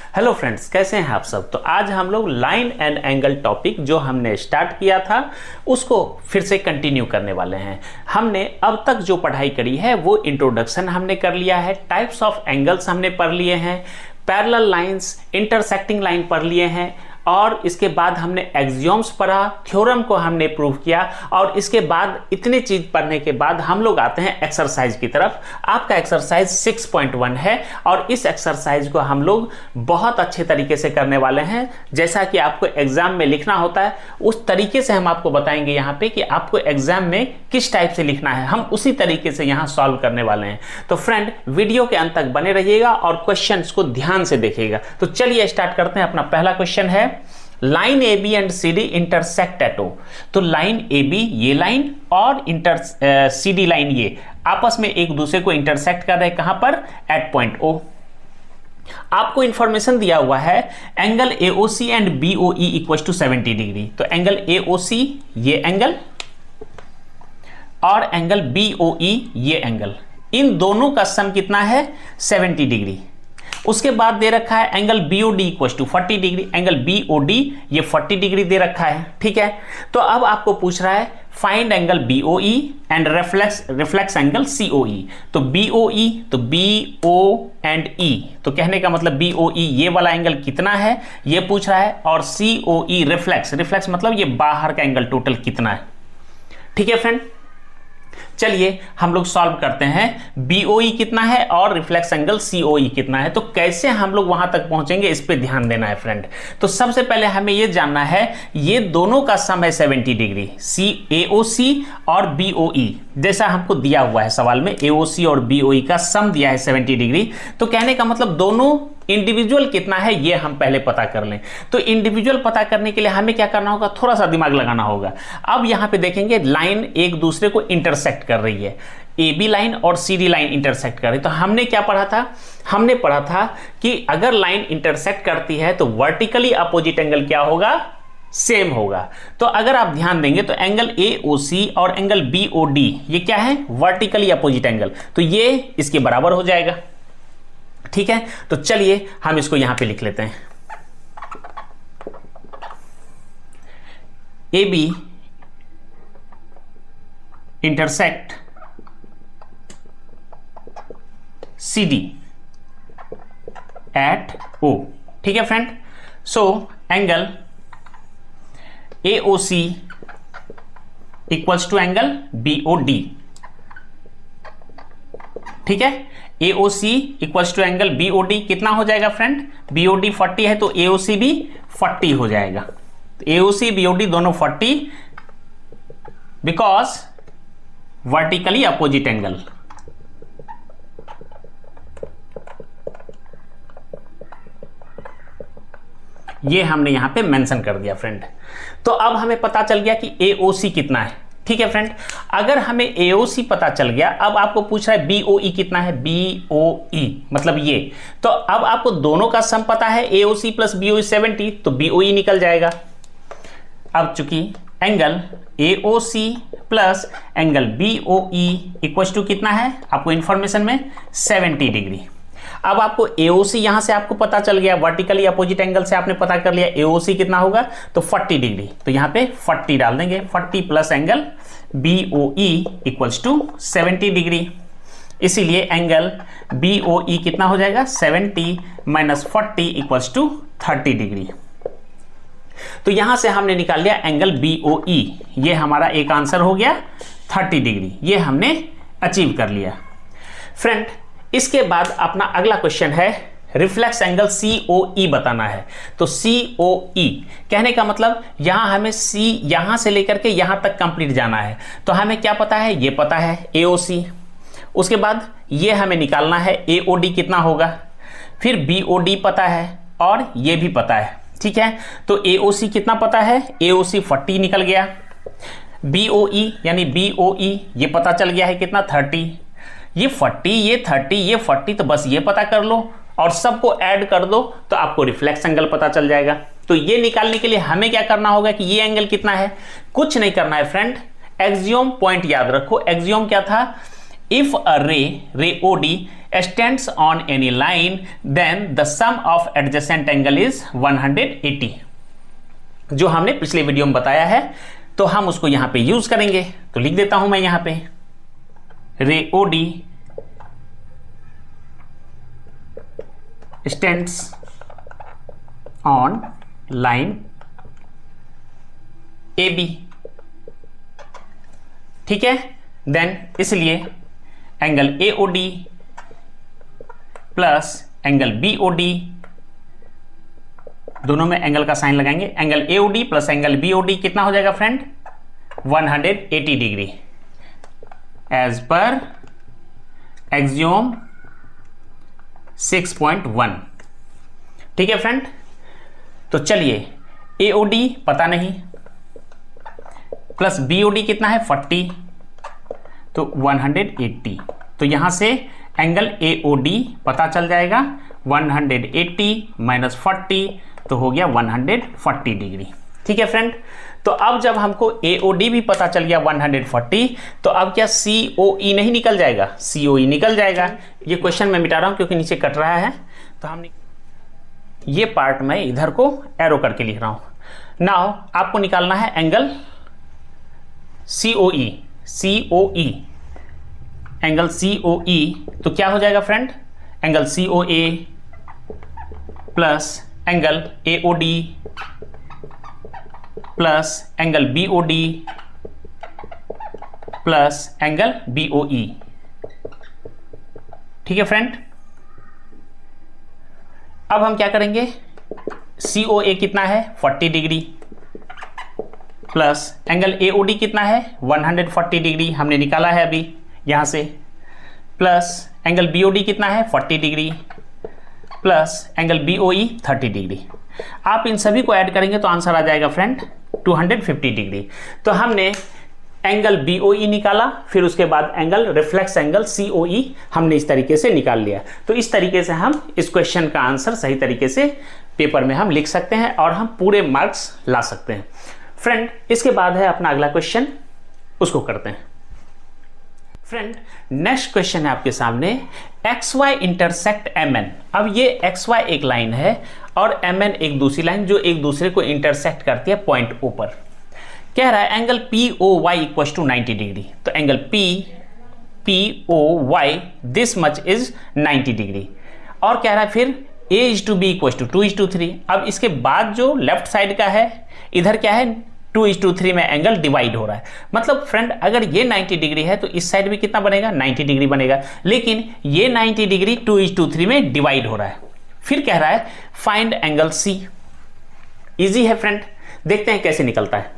Hello friends, कैसे हैं आप सब। तो आज हम लोग लाइन एंड एंगल टॉपिक जो हमने स्टार्ट किया था उसको फिर से कंटिन्यू करने वाले हैं। हमने अब तक जो पढ़ाई करी है वो इंट्रोडक्शन हमने कर लिया है, टाइप्स ऑफ एंगल्स हमने पढ़ लिए हैं, पैरेलल लाइंस, इंटरसेक्टिंग लाइन पढ़ लिए हैं और इसके बाद हमने एक्सियोम्स पढ़ा, थ्योरम को हमने प्रूव किया और इसके बाद इतनी चीज पढ़ने के बाद हम लोग आते हैं एक्सरसाइज की तरफ। आपका एक्सरसाइज 6.1 है और इस एक्सरसाइज को हम लोग बहुत अच्छे तरीके से करने वाले हैं। जैसा कि आपको एग्जाम में लिखना होता है उस तरीके से हम आपको बताएंगे यहाँ पे कि आपको एग्जाम में किस टाइप से लिखना है, हम उसी तरीके से यहाँ सॉल्व करने वाले हैं। तो फ्रेंड, वीडियो के अंत तक बने रहिएगा और क्वेश्चंस को ध्यान से देखिएगा। तो चलिए स्टार्ट करते हैं। अपना पहला क्वेश्चन है, line A B and C D intersect at O. तो लाइन ए बी ये लाइन और सी डी लाइन ये आपस में एक दूसरे को इंटरसेक्ट कर रहे हैं, कहां पर? At point O. आपको इंफॉर्मेशन दिया हुआ है angle AOC and BOE equal to 70 degree. तो एंगल AOC ये एंगल और एंगल BOE ये एंगल, इन दोनों का सम कितना है? 70 डिग्री। उसके बाद दे रखा है angle BOD equal to 40 degree. Angle BOD ये 40 डिग्री दे रखा है, ठीक है। तो अब आपको पूछ रहा है find angle BOE and reflex angle COE। तो BOE तो BO एंड E, तो कहने का मतलब BOE ये वाला एंगल कितना है ये पूछ रहा है, और COE रिफ्लेक्स मतलब ये बाहर का एंगल टोटल कितना है, ठीक है फ्रेंड। चलिए हम लोग सॉल्व करते हैं। BOE कितना है और रिफ्लेक्स एंगल COE कितना है, तो कैसे हम लोग वहां तक पहुंचेंगे इस पे ध्यान देना है फ्रेंड। तो सबसे पहले हमें यह जानना है ये दोनों का सम है 70 डिग्री, AOC और BOE। जैसा हमको दिया हुआ है सवाल में AOC और BOE का सम दिया है 70 डिग्री, तो कहने का मतलब दोनों इंडिविजुअल कितना है ये हम पहले पता कर लें। तो इंडिविजुअल पता करने के लिए हमें क्या करना होगा? थोड़ा सा दिमाग लगाना होगा। अब यहां पे देखेंगे लाइन एक दूसरे को इंटरसेक्ट कर रही है, AB लाइन और CD लाइन इंटरसेक्ट कर रही है। तो हमने क्या पढ़ा था? हमने पढ़ा था कि अगर लाइन इंटरसेक्ट करती है तो वर्टिकली अपोजिट एंगल क्या होगा? सेम होगा। तो अगर आप ध्यान देंगे तो एंगल AOC और एंगल BOD ये क्या है? वर्टिकली अपोजिट एंगल, तो ये इसके बराबर हो जाएगा, ठीक है। तो चलिए हम इसको यहां पे लिख लेते हैं। AB intersect CD at O, ठीक है friend. So angle AOC equals to angle BOD, ठीक है। AOC equals to angle BOD कितना हो जाएगा फ्रेंड? BOD 40 है तो AOC भी 40 हो जाएगा। AOC BOD दोनों 40 बिकॉज वर्टिकली अपोजिट एंगल। ये हमने यहां पे मेंशन कर दिया फ्रेंड। तो अब हमें पता चल गया कि AOC कितना है, ठीक है फ्रेंड। अगर हमें AOC पता चल गया, अब आपको पूछ रहा है BOE कितना है? BOE मतलब ये। तो अब आपको दोनों का सम पता है AOC प्लस BOE 70, तो BOE निकल जाएगा। अब चूंकि angle AOC plus angle BOE equal to कितना है आपको इंफॉर्मेशन में? 70 डिग्री। अब आपको AOC यहां से आपको पता चल गया, वर्टिकली अपोजिट एंगल से आपने पता कर लिया AOC कितना होगा, तो 40 डिग्री। तो यहां पे 40 डाल देंगे, 40 plus angle BOE equals to 70 degree. इसीलिए एंगल BOE कितना हो जाएगा? 70 माइनस 40 इक्वल्स टू 30 डिग्री। तो यहां से हमने निकाल लिया एंगल BOE, ये हमारा एक आंसर हो गया 30 डिग्री, ये हमने अचीव कर लिया फ्रेंड। इसके बाद अपना अगला क्वेश्चन है रिफ्लेक्स एंगल COE बताना है। तो COE कहने का मतलब यहां हमें C यहां से लेकर के यहां तक कंप्लीट जाना है। तो हमें क्या पता है? ये पता है AOC। उसके बाद ये हमें निकालना है AOD कितना होगा, फिर BOD पता है और ये भी पता है, ठीक है। तो AOC कितना पता है? AOC 40 निकल गया। BOE यानी BOE ये पता चल गया है कितना? 30। ये 40 ये 30 ये 40, तो बस ये पता कर लो और सबको ऐड कर दो तो आपको रिफ्लेक्स एंगल पता चल जाएगा। तो ये निकालने के लिए हमें क्या करना होगा कि ये एंगल कितना है? कुछ नहीं करना है फ्रेंड, एक्सियोम पॉइंट याद रखो। एक्सियोम क्या था? इफ अ रे OD stands on any line then the sum of adjacent angle is 180, जो हमने पिछले वीडियो में बताया है, तो हम उसको यहां पे यूज करेंगे। तो लिख देता हूं मैं यहां पे रे OD stands on line AB, ठीक है। देन इसलिए angle AOD plus angle BOD, दोनों में एंगल का साइन लगाएंगे। Angle AOD plus angle BOD कितना हो जाएगा फ्रेंड? 180 डिग्री एज पर एक्सियोम 6.1, ठीक है फ्रेंड। तो चलिए AOD पता नहीं, प्लस BOD कितना है 40, तो 180, तो यहां से एंगल AOD पता चल जाएगा। 180 माइनस 40 तो हो गया 140 डिग्री, ठीक है फ्रेंड। तो अब जब हमको AOD भी पता चल गया 140, तो अब क्या COE नहीं निकल जाएगा? COE निकल जाएगा। ये क्वेश्चन मैं मिटा रहा हूं क्योंकि नीचे कट रहा है, तो हम ये पार्ट मैं इधर को एरो करके लिख रहा हूं। नाउ आपको निकालना है एंगल COE, एंगल COE, तो क्या हो जाएगा friend? Angle COA plus angle AOD plus angle BOD plus angle BOE, ठीक है फ्रेंड। अब हम क्या करेंगे? COA कितना है 40 डिग्री प्लस एंगल AOD कितना है 140 डिग्री, हमने निकाला है अभी यहां से, प्लस एंगल BOD कितना है 40 degree plus angle BOE 30 degree. आप इन सभी को ऐड करेंगे तो आंसर आ जाएगा फ्रेंड 250 डिग्री। तो हमने एंगल BOE निकाला, फिर उसके बाद एंगल रिफ्लेक्स एंगल COE हमने इस तरीके से निकाल लिया। तो इस तरीके से हम इस क्वेश्चन का आंसर सही तरीके से पेपर में हम लिख सकते हैं और हम पूरे मार्क्स ला सकते हैं फ्रेंड। इसके बाद है अपना अगला क्वेश्चन, उसको करते हैं फ्रेंड। नेक्स्ट क्वेश्चन है आपके सामने, XY इंटरसेक्ट MN। अब ये XY एक लाइन है और MN एक दूसरी लाइन जो एक दूसरे को इंटरसेक्ट करती है पॉइंट O पर। कह रहा है angle POY equal to 90 degree, तो angle POY this much is 90 degree, और कह रहा है फिर A/B इक्वल टू 2:3। अब इसके बाद जो लेफ्ट साइड का है, इधर क्या है 2:3 में एंगल डिवाइड हो रहा है। मतलब फ्रेंड अगर ये 90 डिग्री है तो इस साइड भी कितना बनेगा 90 डिग्री बनेगा, लेकिन ये 90 डिग्री 2:3 में डिवाइड हो रहा है। फिर कह रहा है फाइंड एंगल C। इजी है फ्रेंड, देखते हैं कैसे निकलता है।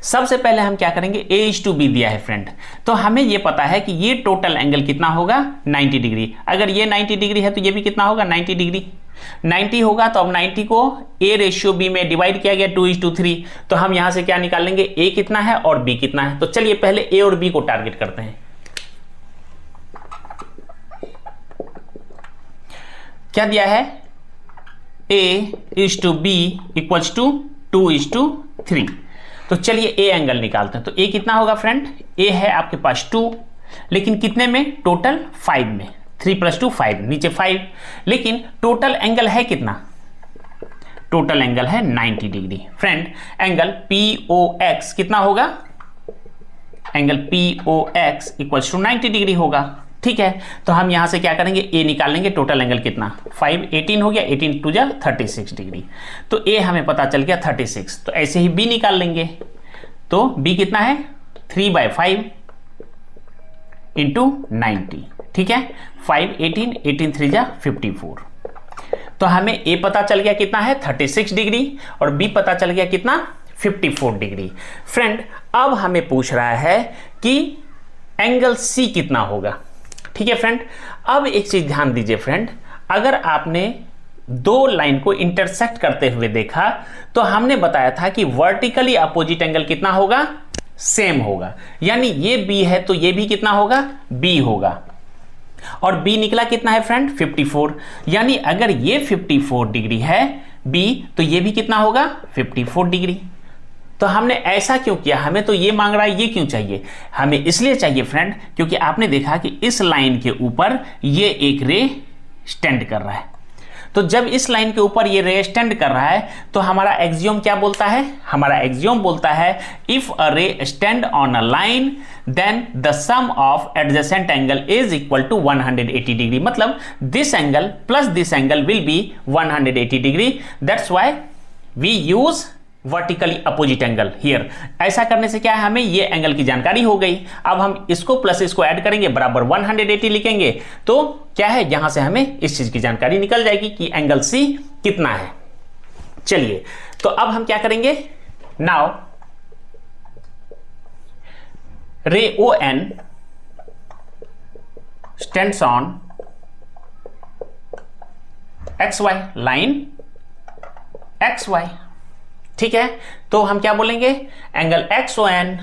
सबसे पहले हम क्या करेंगे, A/B दिया है फ्रेंड, तो हमें ये पता है कि ये टोटल एंगल कितना होगा 90 डिग्री। अगर ये 90 डिग्री है तो ये भी कितना होगा 90 डिग्री, 90 होगा। तो अब 90 को A/B में डिवाइड किया गया 2:3, तो हम यहां से क्या निकाल लेंगे, A कितना है और B कितना है। तो चलिए पहले A और B को टारगेट करते हैं। क्या दिया है, A/B इक्वल्स टू 2:3। तो चलिए A एंगल निकालते हैं। तो A कितना होगा फ्रेंड, A है आपके पास 2, लेकिन कितने में, टोटल 5 में, 3 + 2 5, नीचे 5, लेकिन टोटल एंगल है कितना, टोटल एंगल है 90 डिग्री। फ्रेंड एंगल POX कितना होगा, angle POX equals to 90 degree होगा, ठीक है। तो हम यहां से क्या करेंगे, A निकाल लेंगे, टोटल एंगल कितना 5, 18 हो गया, 18 × 2 = 36 डिग्री। तो A हमें पता चल गया 36। तो ऐसे ही B निकाल लेंगे, तो B कितना है 3/5 × 90, ठीक है। 5, 18, 18 × 3 = 54। तो हमें A पता चल गया कितना है 36 डिग्री और B पता चल गया कितना 54 डिग्री। फ्रेंड अब हमें पूछ रहा है कि एंगल C कितना होगा, ठीक है फ्रेंड। अब एक चीज ध्यान दीजिए फ्रेंड, अगर आपने दो लाइन को इंटरसेक्ट करते हुए देखा तो हमने बताया था कि वर्टिकली अपोजिट एंगल कितना होगा, सेम होगा। यानी ये B है तो ये भी कितना होगा, B होगा, और B निकला कितना है फ्रेंड 54। यानी अगर ये 54 डिग्री है B, तो ये भी कितना होगा 54 डिग्री। तो हमने ऐसा क्यों किया, हमें तो ये मांग रहा है, ये क्यों चाहिए? हमें इसलिए चाहिए फ्रेंड क्योंकि आपने देखा कि इस लाइन के ऊपर ये एक रे स्टैंड कर रहा है। तो जब इस लाइन के ऊपर ये रे स्टैंड कर रहा है तो हमारा एक्सियोम क्या बोलता है? हमारा एक्सियोम बोलता है if a ray stand on a line then the sum of adjacent angle is equal to 180 degree. मतलब this angle plus this angle will be 180 degree. That's why we use vertically opposite angle here. ऐसा करने से क्या है, हमें ये angle की जानकारी हो गई। अब हम इसको प्लस इसको ऐड करेंगे बराबर 180 लिखेंगे तो क्या है, यहां से हमें इस चीज की जानकारी निकल जाएगी कि एंगल सी कितना है। चलिए तो अब हम क्या करेंगे, now ray O N stands on X Y, line X Y. ठीक है, तो हम क्या बोलेंगे, angle X O N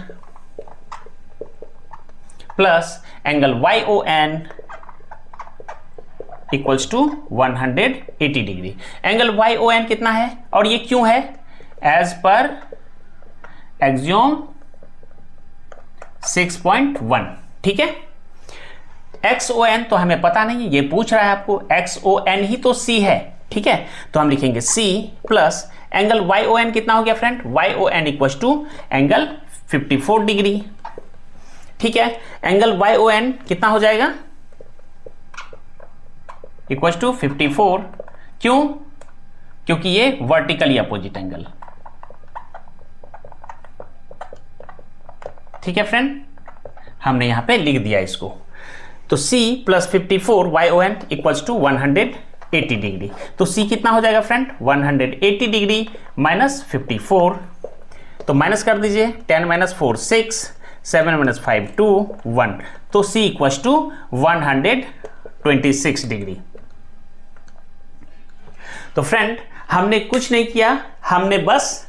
plus angle Y O N equals to 180 degree. Angle Y O N कितना है और ये क्यों है? As per axiom 6.1। ठीक है, एक्स ओ एन तो हमें पता नहीं, ये पूछ रहा है आपको, एक्स ओ एन ही तो सी है। ठीक है, तो हम लिखेंगे C plus angle Y O N कितना हो गया friend, Y O N equals to angle 54 degree. ठीक है, एंगल वाई ओ एन कितना हो जाएगा, इक्वल्स टू 54। क्यों? क्योंकि ये वर्टिकली अपोजिट एंगल। ठीक है फ्रेंड, हमने यहां पे लिख दिया इसको। तो C plus 54 Y O N equals to 180 degree. तो C कितना हो जाएगा फ्रेंड, 180 डिग्री माइनस 54। तो माइनस कर दीजिए, 10 माइनस 4 6, 7 माइनस 5 2 1। तो C इक्वल्स टू 126 डिग्री। तो फ्रेंड हमने कुछ नहीं किया, हमने बस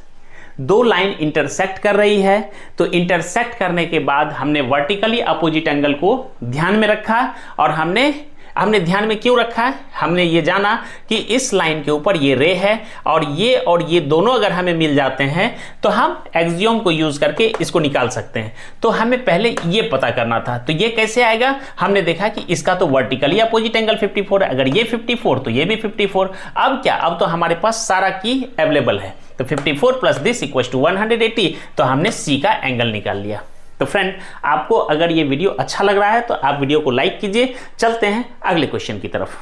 दो लाइन इंटरसेक्ट कर रही है, तो इंटरसेक्ट करने के बाद हमने वर्टिकली अपोजिट एंगल को ध्यान में रखा। और हमने ध्यान में क्यों रखा है, हमने ये जाना कि इस लाइन के ऊपर ये रे है और ये दोनों अगर हमें मिल जाते हैं तो हम एक्सियोम को यूज करके इसको निकाल सकते हैं। तो हमें पहले ये पता करना था। तो ये कैसे आएगा, हमने देखा कि इसका तो वर्टिकली अपोजिट एंगल 54 है, अगर ये 54 तो ये भी 54। अब क्या, अब तो हमारे पास सारा की अवेलेबल है। तो 54 प्लस दिस इक्वल्स टू 180। तो हमने सी का एंगल निकाल लिया। तो फ्रेंड आपको अगर ये वीडियो अच्छा लग रहा है तो आप वीडियो को लाइक कीजिए। चलते हैं अगले क्वेश्चन की तरफ।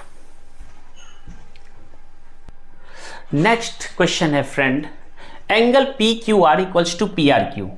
नेक्स्ट क्वेश्चन है friend, angle P Q R equals to P R Q.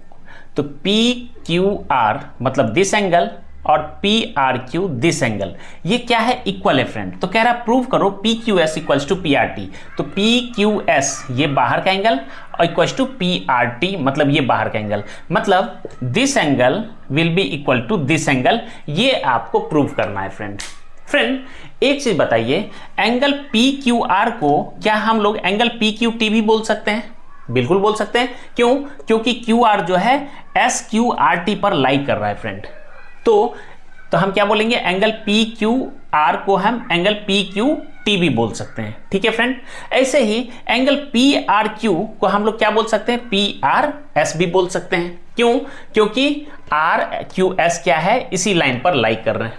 तो पी क्यू आर मतलब दिस एंगल और P R Q this angle, ये क्या है, इक्वल है फ्रेंड। तो कह रहा प्रूव करो P Q S equals to P R T. तो पी क्यू एस ये बाहर का एंगल और equals to P R T मतलब ये बाहर का एंगल, मतलब this angle will be equal to this angle. ये आपको प्रूव करना है फ्रेंड एक चीज बताइए, एंगल पी क्यू आर को क्या हम लोग एंगल पी क्यू टी भी बोल सकते हैं? बिल्कुल बोल सकते हैं। क्यों? क्योंकि क्यू आर जो है एस क्यू आर टी पर लाई कर रहा है फ्रेंड। तो हम क्या बोलेंगे, एंगल पी क्यू आर को हम एंगल पी क्यू टी भी बोल सकते हैं। ठीक है फ्रेंड, ऐसे ही एंगल पी आर क्यू को हम लोग क्या बोल सकते हैं, पी आर एस भी बोल सकते हैं। क्यों? क्योंकि आर क्यू एस क्या है, इसी लाइन पर लाई कर रहे हैं।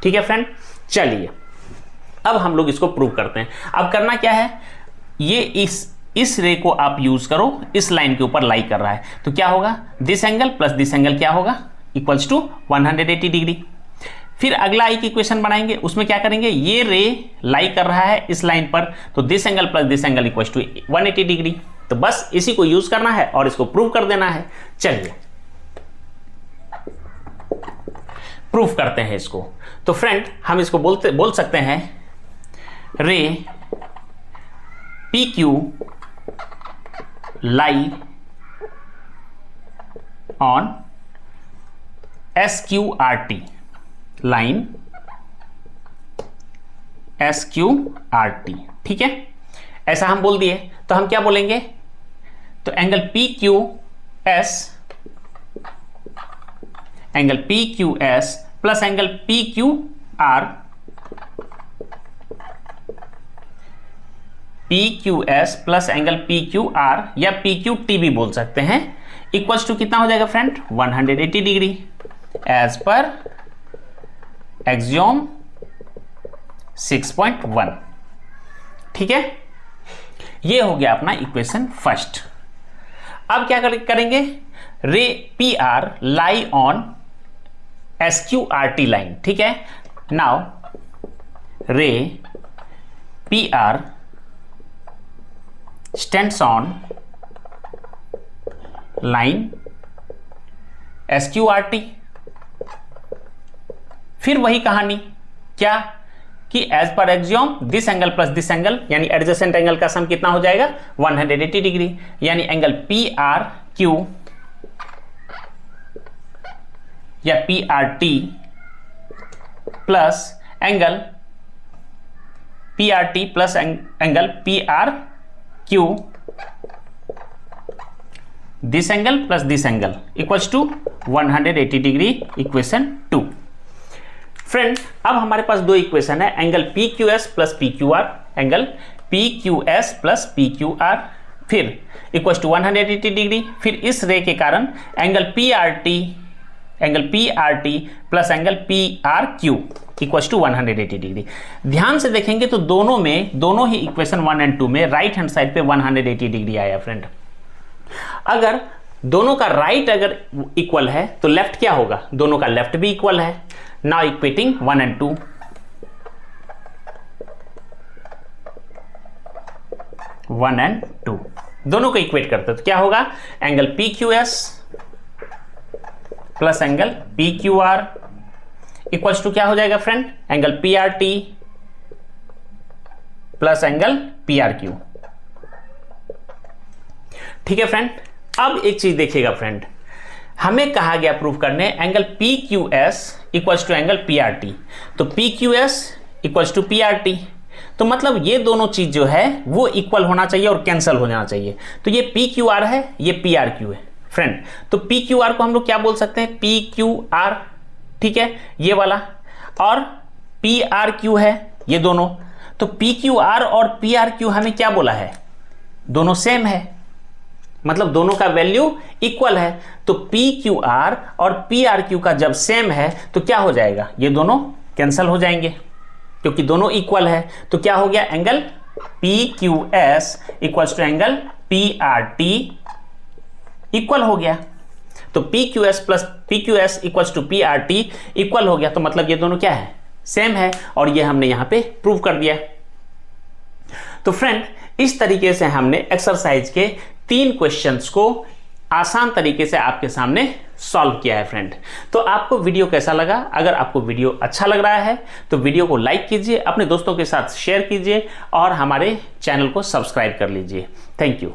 ठीक है फ्रेंड, चलिए अब हम लोग इसको प्रूव करते हैं। अब करना क्या है, ये इस रे को आप यूज करो, इस लाइन के ऊपर लाई कर रहा है। तो क्या होगा, this angle plus this angle क्या होगा, इक्वल्स टू 180 डिग्री। फिर अगला एक इक्वेशन बनाएंगे, उसमें क्या करेंगे, ये रे लाई कर रहा है इस लाइन पर, तो this angle plus this angle equals to 180 degree. तो बस इसी को यूज करना है और इसको प्रूव कर देना है। चलिए प्रूफ करते हैं इसको। तो फ्रेंड हम इसको बोल सकते हैं रे P Q lie on S Q R T, line S Q R T. ठीक है, ऐसा हम बोल दिए। तो हम क्या बोलेंगे, तो angle P Q S, angle P Q S plus angle P Q R, P Q S plus angle P Q R या पी क्यू टी भी बोल सकते हैं। इक्वल्स टू कितना हो जाएगा फ्रेंड 180 डिग्री एज पर एक्सियोम 6.1। ठीक है, ये हो गया अपना इक्वेशन फर्स्ट। अब क्या करेंगे, ray P R lie on SQRT line. ठीक है, now ray P R stands on line SQRT। फिर वही कहानी, क्या कि एज पर axiom this angle plus this angle यानी एडजेसेंट एंगल का सम कितना हो जाएगा 180 डिग्री, यानी एंगल PRQ या PRT plus angle PRT plus angle PRQ this angle plus this angle equals to 180 degree, equation 2। Friend, अब हमारे पास दो इक्वेशन है, angle PQS plus PQR, angle PQS plus PQR, फिर इक्वल्स टू 180 डिग्री। फिर इस ray के कारण angle PRT plus angle PRQ equals to 180 degree. ध्यान से देखेंगे तो दोनों ही इक्वेशन 1 एंड 2 में राइट हैंड साइड पे 180 डिग्री आया फ्रेंड। अगर दोनों का राइट अगर इक्वल है तो लेफ्ट क्या होगा, दोनों का लेफ्ट भी इक्वल है। नाउ इक्वेटिंग 1 एंड 2, 1 एंड 2 दोनों को इक्वेट करते तो क्या होगा, angle PQS plus angle PQR equals to क्या हो जाएगा friend, angle PRT plus angle PRQ। ठीक है फ्रेंड, अब एक चीज देखिएगा फ्रेंड, हमें कहा गया प्रूव करने angle PQS equals to angle PRT, तो PQS इक्वल्स टू PRT, तो मतलब ये दोनों चीज जो है वो इक्वल होना चाहिए और कैंसिल हो जाना चाहिए। तो ये PQR है, ये PRQ है फ्रेंड, तो PQR को हम लोग क्या बोल सकते हैं, PQR। ठीक है, ये वाला, और PRQ है ये दोनों, तो PQR और PRQ हमें क्या बोला है, दोनों सेम है, मतलब दोनों का वैल्यू इक्वल है। तो PQR और PRQ का जब सेम है तो क्या हो जाएगा, ये दोनों कैंसिल हो जाएंगे क्योंकि दोनों इक्वल है। तो क्या हो गया, angle PQS equals to angle PRT equal हो गया। तो PQS plus PQS equals to PRT equal हो गया, तो मतलब ये दोनों क्या है, सेम है, और ये हमने यहां पे प्रूव कर दिया। तो फ्रेंड, इस तरीके से हमने एक्सरसाइज के 3 क्वेश्चंस को आसान तरीके से आपके सामने सॉल्व किया है फ्रेंड। तो आपको वीडियो कैसा लगा, अगर आपको वीडियो अच्छा लग रहा है तो वीडियो को लाइक कीजिए, अपने दोस्तों के साथ शेयर कीजिए और हमारे चैनल को सब्सक्राइब कर लीजिए। Thank you.